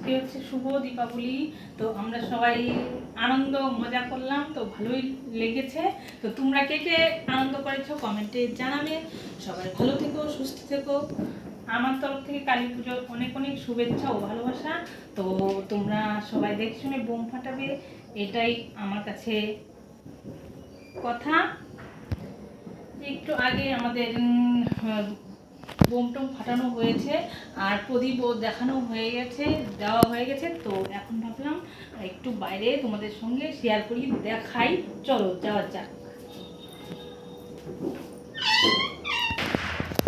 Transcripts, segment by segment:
আজকে হচ্ছে শুভ দীপাবলি। তো আমরা সবাই আনন্দ মজা করলাম, তো ভালোই লেগেছে। তো তোমরা কে কে আনন্দ করেছো কমেন্টে জানাবে। সবাই ভালো থেকো, সুস্থ থেকো। আমার তরফ থেকে কালী পুজোর অনেক অনেক শুভেচ্ছা ও ভালোবাসা। তো তোমরা সবাই দেখে শুনে বোম ফাটাবে, এটাই আমার কাছে কথা। একটু আগে আমাদের বোম টোম ফাটানো হয়েছে আর প্রদীপও দেখানো হয়ে গেছে, দেওয়া হয়ে গেছে। তো এখন ভাবলাম একটু বাইরে তোমাদের সঙ্গে শেয়ার করি, দেখাই। চলো যাওয়া যাক।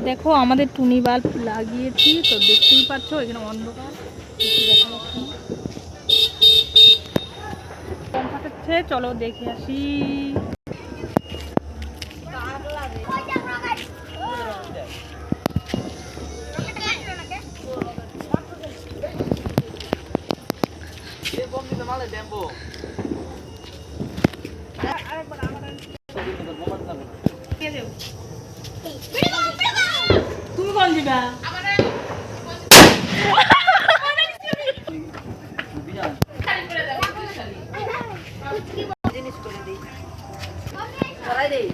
দেখো আমাদের টুনি বাল্ব লাগিয়েছি, তো দেখতেই পাচ্ছ এখানে অন্ধকার, দেখা যাচ্ছে না। বোম ফাটাচ্ছে, চলো দেখে আসি। তুমি কোন দিবা? জিনিস করে দিই করাই দেই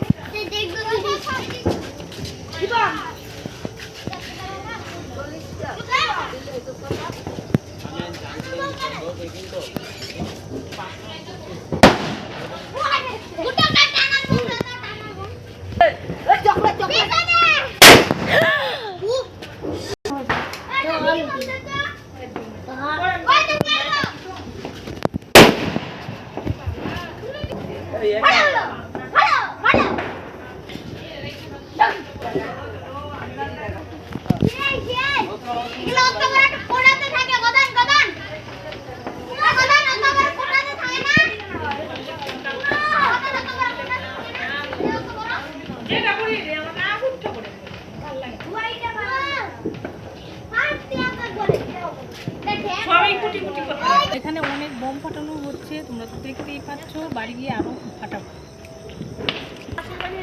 এখানে অনেক বোম ফাটানো হচ্ছে, তোমরা তো দেখতেই পাচ্ছ। বাড়ি গিয়ে আরো ফাটাবো।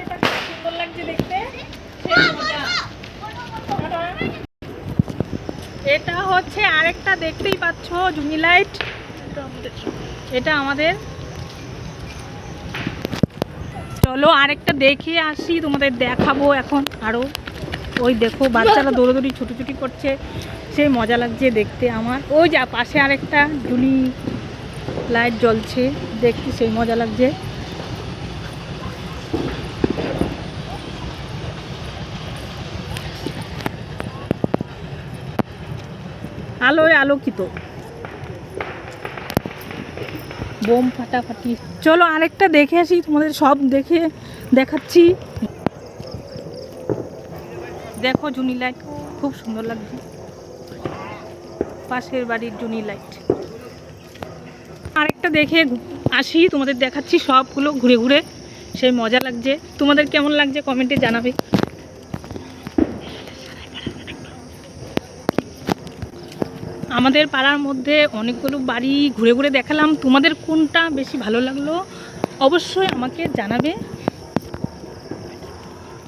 এটা খুব সুন্দর লাগছে দেখতে। এটা হচ্ছে আরেকটা, দেখতেই পাচ্ছ জুনি লাইট। এটা আমাদের। চলো আরেকটা দেখে আসি, তোমাদের দেখাবো এখন আরো। ওই দেখো বাচ্চারা দৌড়াদৌড়ি ছুটোছুটি করছে, সেই মজা লাগছে দেখতে আমার। ওই যা পাশে আরেকটা জুনি লাইট জ্বলছে, দেখতে সেই মজা লাগছে। আলোয় আলোকিত বোম ফাটাফাটি। চলো আরেকটা দেখে আসি, তোমাদের সব দেখাচ্ছি। দেখো জুনি লাইট খুব সুন্দর লাগছে, পাশের বাড়ির জুনি লাইট। আরেকটা দেখে আসি, তোমাদের দেখাচ্ছি সবগুলো ঘুরে ঘুরে, সেই মজা লাগছে। তোমাদের কেমন লাগছে কমেন্টে জানাবে। আমাদের পাড়ার মধ্যে অনেকগুলো বাড়ি ঘুরে ঘুরে দেখালাম, তোমাদের কোনটা বেশি ভালো লাগলো অবশ্যই আমাকে জানাবে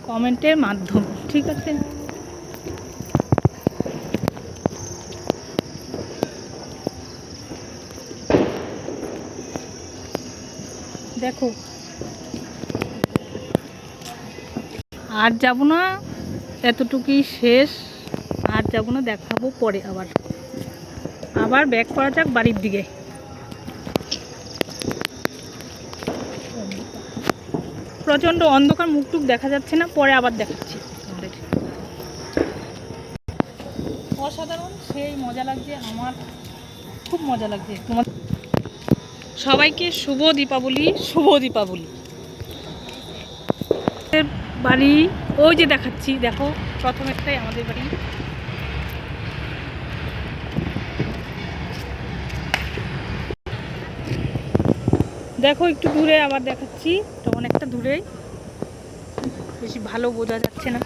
কমেন্টের মাধ্যমে, ঠিক আছে? দেখো আর যাব না, এতটুকুই শেষ। আর যাব না, দেখাবো পরে। আবার ব্যাক করা যাক বাড়ির দিকে। প্রচণ্ড অন্ধকার, মুখটুক দেখা যাচ্ছে না, পরে আবার দেখাচ্ছি। অসাধারণ, সেই মজা লাগছে আমার, খুব মজা লাগছে। তোমার সবাইকে শুভ দীপাবলি, শুভ দীপাবলি। বাড়ি ওই যে দেখাচ্ছি, দেখো প্রথম একটাই আমাদের বাড়ি। দেখো একটু দূরে আবার দেখাচ্ছি, তো অনেকটা দূরেই, বেশি ভালো বোঝা যাচ্ছে না।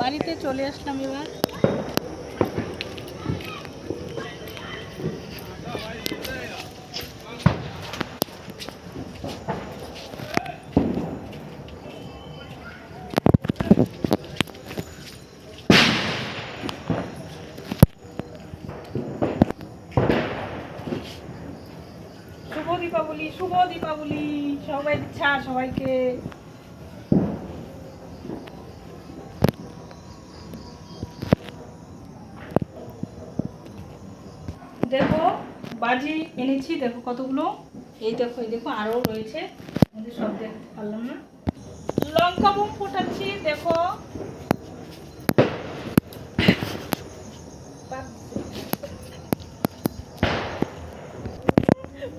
বাড়িতে চলে আসলাম এবার। শুভ দীপাবলি সবাই ইচ্ছা সবাইকে। দেখো বাজি এনেছি, দেখো কতগুলো, এই দেখো আরও রয়েছে, সব দেখতে পারলাম না। লঙ্কা বোম ফোটাচ্ছি, দেখো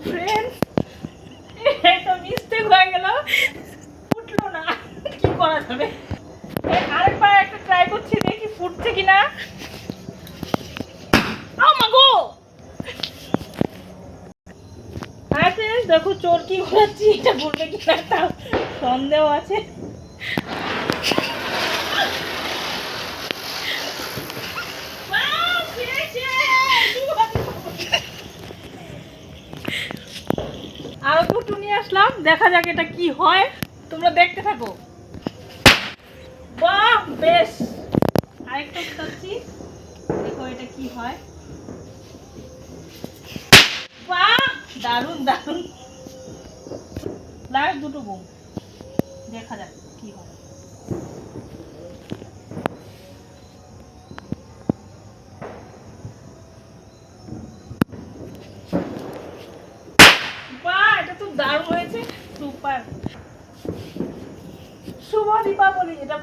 ফ্রেন্ডস, একটা মিস্টেক হয়ে গেল, ফুটলো না, কি করা যাবে। আরেকবার একটা ট্রাই করছি, দেখি ফুটছে কিনা। দেখো চোরকি ঘোরাচ্ছি, এটা বলবে কিনা তাও সন্দেহ আছে। আরো দুটো নিয়ে আসলাম, দেখা যাক এটা কি হয়, তোমরা দেখতে থাকো। বাহ বেশ, আরেকটা চাচ্ছি, দেখো এটা কি হয়। বাহ দারুণ দারুণ, লাস্ট দুটো বোম, দেখা যাক কি হয়। বাহ এটা তো দারুণ হয়েছে, সুপার। শুভ দীপাবলি, এটা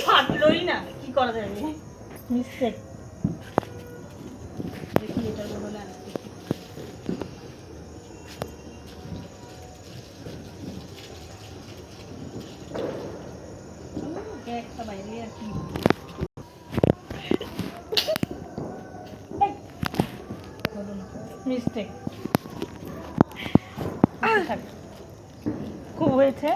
ফাটলোই না, কি করা যাবে, মিস্টেক। দেখি এটা বদলে আর একটা বাইরে আর কি মিস্টেক খুব হয়েছে।